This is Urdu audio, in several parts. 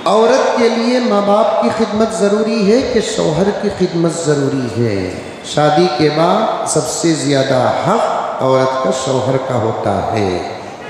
عورت کے لیے ماں باپ کی خدمت ضروری ہے کہ شوہر کی خدمت ضروری ہے؟ شادی کے بعد سب سے زیادہ حق عورت کا شوہر کا ہوتا ہے،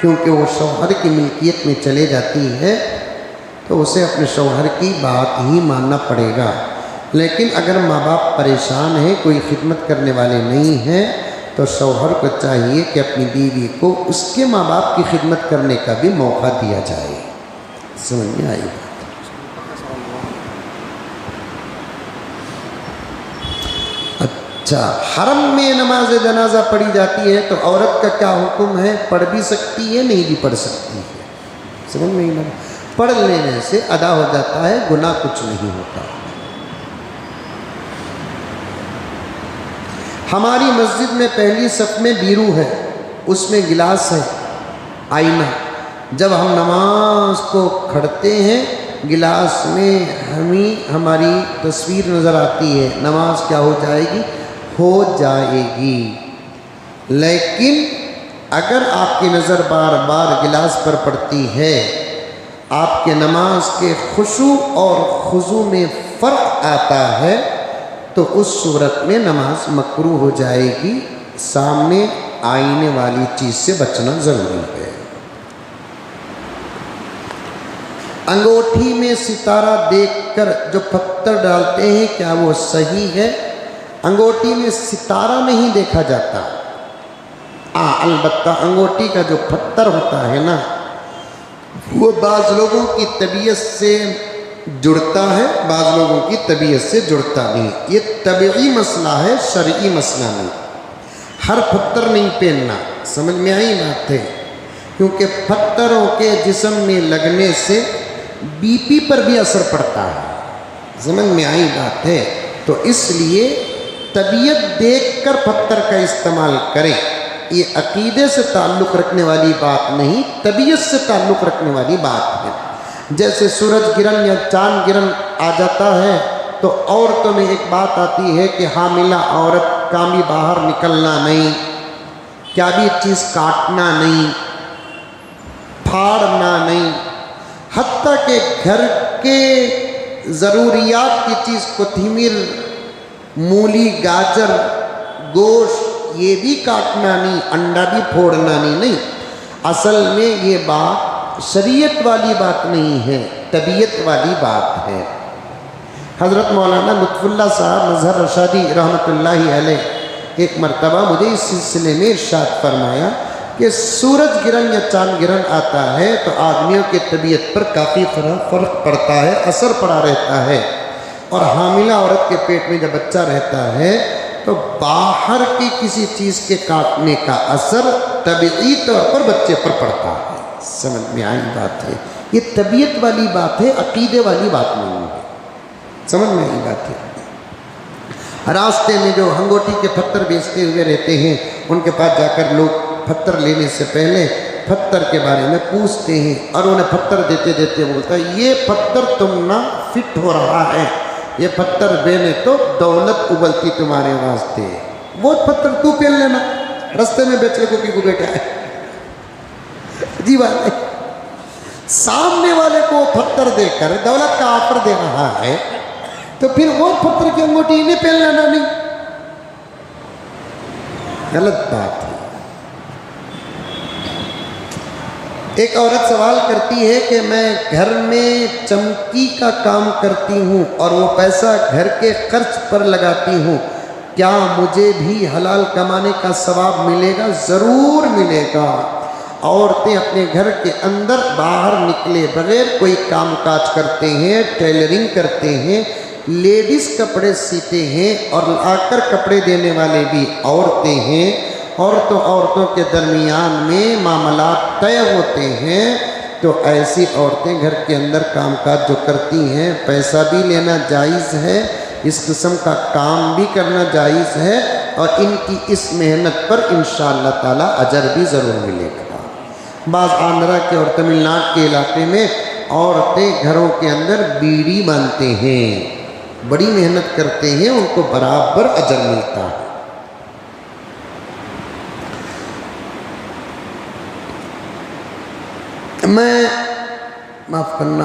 کیونکہ وہ شوہر کی ملکیت میں چلے جاتی ہے تو اسے اپنے شوہر کی بات ہی ماننا پڑے گا۔ لیکن اگر ماں باپ پریشان ہیں، کوئی خدمت کرنے والے نہیں ہیں، تو شوہر کو چاہیے کہ اپنی بیوی کو اس کے ماں باپ کی خدمت کرنے کا بھی موقع دیا جائے۔ سمجھ میں آئی؟ اچھا، حرم میں نماز جنازہ پڑھی جاتی ہے تو عورت کا کیا حکم ہے؟ پڑھ بھی سکتی ہے، نہیں بھی پڑھ سکتی ہے؟ سمجھ میں نہیں؟ پڑھ لینے سے ادا ہو جاتا ہے، گناہ کچھ نہیں ہوتا۔ ہماری مسجد میں پہلی صف میں بیرو ہے، اس میں گلاس ہے، آئینہ۔ جب ہم نماز کو کھڑتے ہیں گلاس میں ہماری تصویر نظر آتی ہے، نماز کیا ہو جائے گی؟ ہو جائے گی۔ لیکن اگر آپ کی نظر بار بار گلاس پر پڑتی ہے، آپ کے نماز کے خشوع اور خضوع میں فرق آتا ہے، تو اس صورت میں نماز مکروہ ہو جائے گی۔ سامنے آئینے والی چیز سے بچنا ضروری ہے۔ انگوٹھی میں ستارہ دیکھ کر جو پتھر ڈالتے ہیں، کیا وہ صحیح ہے؟ انگوٹھی میں ستارہ نہیں دیکھا جاتا، البتہ انگوٹھی کا جو پتھر ہوتا ہے نا، وہ بعض لوگوں کی طبیعت سے جڑتا ہے، بعض لوگوں کی طبیعت سے جڑتا نہیں۔ یہ طبعی مسئلہ ہے، شرعی مسئلہ نہیں۔ ہر پتھر نہیں پہننا، سمجھ میں آئی بات ہے؟ کیونکہ پتھروں کے جسم میں لگنے سے بی پی پر بھی اثر پڑتا ہے، سمجھ میں آئی بات ہے؟ تو اس لیے طبیعت دیکھ کر پتھر کا استعمال کریں۔ یہ عقیدے سے تعلق رکھنے والی بات نہیں، طبیعت سے تعلق رکھنے والی بات ہے۔ جیسے سورج گرہن یا چاند گرہن آ جاتا ہے تو عورتوں میں ایک بات آتی ہے کہ حاملہ عورت کامی باہر نکلنا نہیں، کیا بھی چیز کاٹنا نہیں، پھاڑنا نہیں، حتیٰ کہ گھر کے ضروریات کی چیز کوتھمیر، مولی، گاجر، گوشت یہ بھی کاٹنا نہیں، انڈا بھی پھوڑنا نہیں۔ اصل میں یہ بات شریعت والی بات نہیں ہے، طبیعت والی بات ہے۔ حضرت مولانا لطف اللہ صاحب مظہر رشادی رحمۃ اللہ علیہ ایک مرتبہ مجھے اس سلسلے میں ارشاد فرمایا کہ سورج گرہن یا چاند گرہن آتا ہے تو آدمیوں کی طبیعت پر کافی فرق پڑتا ہے، اثر پڑا رہتا ہے، اور حاملہ عورت کے پیٹ میں جب بچہ رہتا ہے تو باہر کی کسی چیز کے کاٹنے کا اثر طبعی طور پر بچے پر پڑتا ہے۔ سمجھ میں آئی بات ہے؟ یہ طبیعت والی بات ہے، عقیدے والی بات نہیں ہے۔ سمجھ میں آئی بات ہے؟ راستے میں جو ہنگوٹی کے پتھر بیچتے ہوئے رہتے ہیں، ان کے پاس جا کر لوگ پتھر لینے سے پہلے پتھر کے بارے میں پوچھتے ہیں، اور انہیں پتھر دیتے دیتے بولتا ہے یہ پتھر تم نہ فٹ ہو رہا ہے، یہ پتھر بینے تو دولت ابلتی تمہارے واسطے، وہ پتھر تو پہن لینا، رستے میں بیچے کو بیٹا ہے۔ جی بات ہے، سامنے والے کو پتھر دے کر دولت کا آفر دے رہا ہے تو پھر وہ پتھر کی انگوٹھی انہیں پہن لینا نہیں، غلط بات ہے۔ ایک عورت سوال کرتی ہے کہ میں گھر میں چمکی کا کام کرتی ہوں اور وہ پیسہ گھر کے خرچ پر لگاتی ہوں، کیا مجھے بھی حلال کمانے کا ثواب ملے گا؟ ضرور ملے گا۔ عورتیں اپنے گھر کے اندر باہر نکلے بغیر کوئی کام کاج کرتے ہیں، ٹیلرنگ کرتے ہیں، لیڈیز کپڑے سیتے ہیں، اور لا کر کپڑے دینے والے بھی عورتیں ہیں۔ عورتوں کے درمیان میں معاملات طے ہوتے ہیں، تو ایسی عورتیں گھر کے اندر کام کاج جو کرتی ہیں، پیسہ بھی لینا جائز ہے، اس قسم کا کام بھی کرنا جائز ہے، اور ان کی اس محنت پر انشاءاللہ تعالی اجر بھی ضرور ملے گا۔ بعض آندھرا کے اور تمل ناڈو کے علاقے میں عورتیں گھروں کے اندر بیڑی باندھتے ہیں، بڑی محنت کرتے ہیں، ان کو برابر اجر ملتا ہے۔ میں معاف کرنا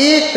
1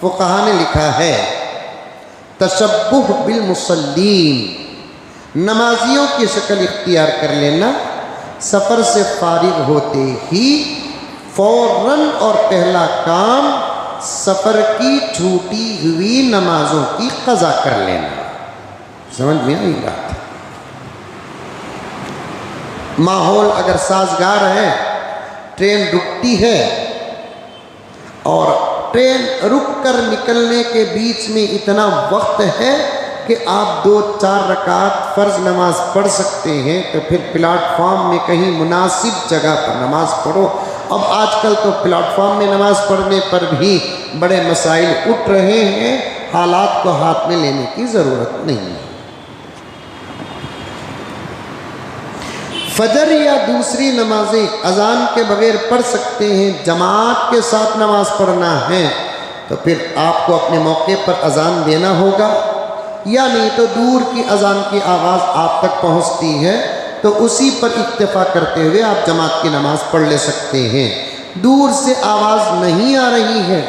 فقہا نے لکھا ہے تشبہ بالمصلین، نمازیوں کی شکل اختیار کر لینا، سفر سے فارغ ہوتے ہی فوراً اور پہلا کام سفر کی چھوٹی ہوئی نمازوں کی قضا کر لینا۔ سمجھ میں آئی بات؟ ماحول اگر سازگار ہے، ٹرین رکتی ہے اور ٹرین رک کر نکلنے کے بیچ میں اتنا وقت ہے کہ آپ 2-4 رکعت فرض نماز پڑھ سکتے ہیں، تو پھر پلیٹ فارم میں کہیں مناسب جگہ پر نماز پڑھو۔ اب آج کل تو پلیٹ فارم میں نماز پڑھنے پر بھی بڑے مسائل اٹھ رہے ہیں، حالات کو ہاتھ میں لینے کی ضرورت نہیں ہے۔ فجر یا دوسری نمازیں اذان کے بغیر پڑھ سکتے ہیں، جماعت کے ساتھ نماز پڑھنا ہے تو پھر آپ کو اپنے موقع پر اذان دینا ہوگا، یا نہیں تو دور کی اذان کی آواز آپ تک پہنچتی ہے تو اسی پر اکتفا کرتے ہوئے آپ جماعت کی نماز پڑھ لے سکتے ہیں۔ دور سے آواز نہیں آ رہی ہے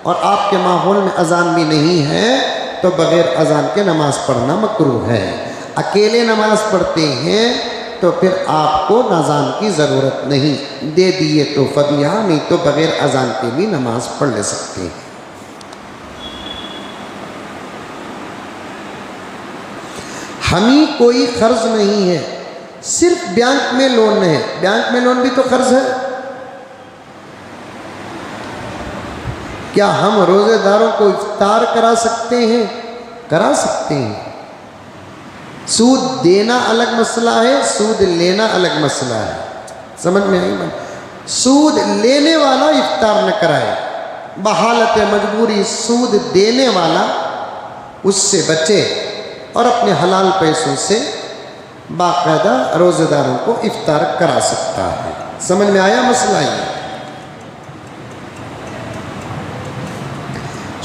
اور آپ کے ماحول میں اذان بھی نہیں ہے تو بغیر اذان کے نماز پڑھنا مکروہ ہے۔ اکیلے نماز پڑھتے ہیں تو پھر آپ کو اذان کی ضرورت نہیں، دے دیے تو فبیہا، نہیں تو بغیر اذان کے بھی نماز پڑھ لے سکتے ہیں۔ ہمیں کوئی قرض نہیں ہے، صرف بینک میں لون ہے۔ بینک میں لون بھی تو قرض ہے۔ کیا ہم روزے داروں کو افطار کرا سکتے ہیں؟ کرا سکتے ہیں۔ سود دینا الگ مسئلہ ہے، سود لینا الگ مسئلہ ہے۔ سمجھ میں آئی بات؟ سود لینے والا افطار نہ کرائے، بحالت مجبوری سود دینے والا اس سے بچے اور اپنے حلال پیسوں سے باقاعدہ روزے داروں کو افطار کرا سکتا ہے۔ سمجھ میں آیا مسئلہ یہ؟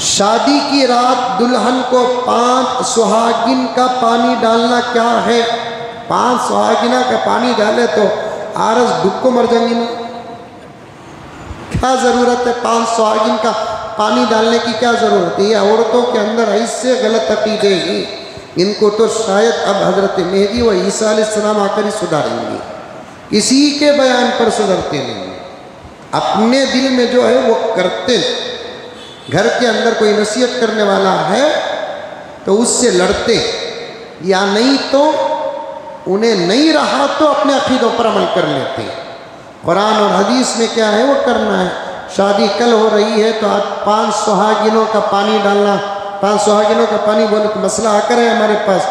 شادی کی رات دلہن کو 5 سہاگن کا پانی ڈالنا کیا ہے؟ 5 سہاگنہ کا پانی ڈالے تو آرز ڈب کو مر جائیں گی نا؟ کیا ضرورت ہے 5 سہاگن کا پانی ڈالنے کی؟ کیا ضرورت ہے؟ یہ عورتوں کے اندر ایسے غلط عقیدے ہیں، ان کو تو شاید اب حضرت مہدی و عیسیٰ علیہ السلام آ کر ہی سدھاریں گے، کسی کے بیان پر سدھرتے نہیں ہیں، اپنے دل میں جو ہے وہ کرتے۔ گھر کے اندر کوئی نصیحت کرنے والا ہے تو اس سے لڑتے، یا نہیں تو انہیں نہیں رہا تو اپنے عقیدوں پر عمل کر لیتے۔ قرآن اور حدیث میں کیا ہے وہ کرنا ہے۔ شادی کل ہو رہی ہے تو آج 5 سہاگنوں کا پانی ڈالنا، 5 سہاگنوں کا پانی بولے تو مسئلہ آ کر ہے ہمارے پاس،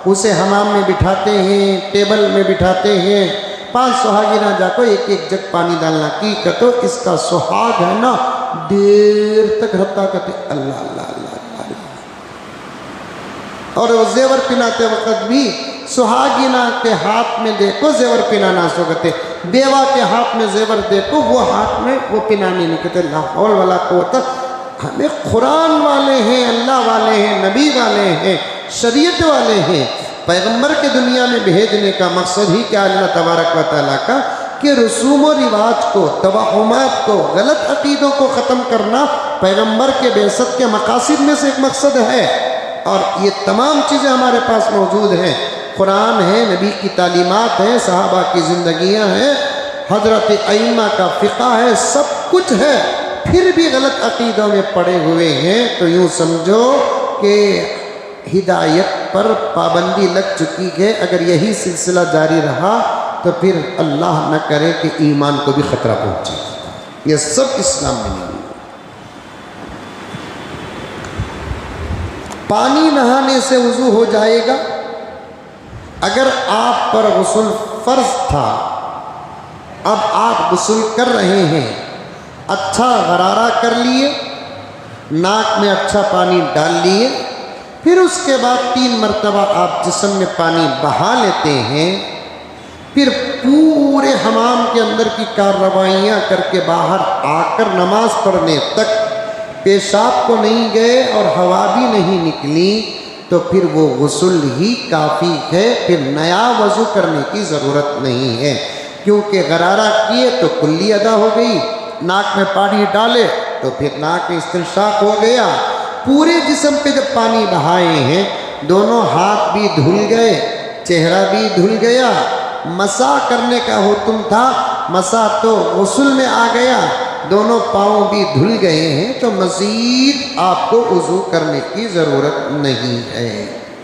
اسے حمام میں بٹھاتے ہیں، ٹیبل میں بٹھاتے ہیں، 5 سہاگنہ جا کو ایک ایک جگ پانی ڈالنا کی کہتو اس کا سہاگ ہے نا دیر تک رہتا کہتے اللہ اللہ اللہ اللہ۔ اور وہ زیور پہناتے وقت بھی سہاگنہ کے ہاتھ میں دیکھو زیور پہنانا سو کہتے، بیوہ کے ہاتھ میں زیور دیکھو وہ ہاتھ میں وہ پہنانے نہیں کہتے۔ لا حول ولا قوت۔ ہمیں قرآن والے ہیں، اللہ والے ہیں، نبی والے ہیں، شریعت والے ہیں۔ پیغمبر کے دنیا میں بھیجنے کا مقصد ہی کیا اللہ تبارک و تعالیٰ کا کہ رسوم و رواج کو، توہمات کو، غلط عقیدوں کو ختم کرنا پیغمبر کے بعثت کے مقاصد میں سے ایک مقصد ہے۔ اور یہ تمام چیزیں ہمارے پاس موجود ہیں، قرآن ہے، نبی کی تعلیمات ہیں، صحابہ کی زندگیاں ہیں، حضرت ائمہ کا فقہ ہے، سب کچھ ہے، پھر بھی غلط عقیدوں میں پڑے ہوئے ہیں تو یوں سمجھو کہ ہدایت پر پابندی لگ چکی ہے۔ اگر یہی سلسلہ جاری رہا تو پھر اللہ نہ کرے کہ ایمان کو بھی خطرہ پہنچے۔ یہ سب اسلام میں نہیں ہے۔ پانی نہانے سے وضو ہو جائے گا۔ اگر آپ پر غسل فرض تھا، اب آپ غسل کر رہے ہیں، اچھا غرارہ کر لیے، ناک میں اچھا پانی ڈال لیے، پھر اس کے بعد 3 مرتبہ آپ جسم میں پانی بہا لیتے ہیں، پھر پورے حمام کے اندر کی کارروائیاں کر کے باہر آ کر نماز پڑھنے تک پیشاب کو نہیں گئے اور ہوا بھی نہیں نکلی تو پھر وہ غسل ہی کافی ہے، پھر نیا وضو کرنے کی ضرورت نہیں ہے، کیونکہ غرارہ کیے تو کلی ادا ہو گئی، ناک میں پانی ڈالے تو پھر ناک استنشاق ہو گیا. پورے جسم پہ جب پانی بہائے ہیں دونوں ہاتھ بھی دھل گئے, چہرہ بھی دھل گیا. مسح کرنے کا حکم تھا, مسح تو غسل میں آ گیا, دونوں پاؤں بھی دھل گئے ہیں تو مزید آپ کو وضو کرنے کی ضرورت نہیں ہے.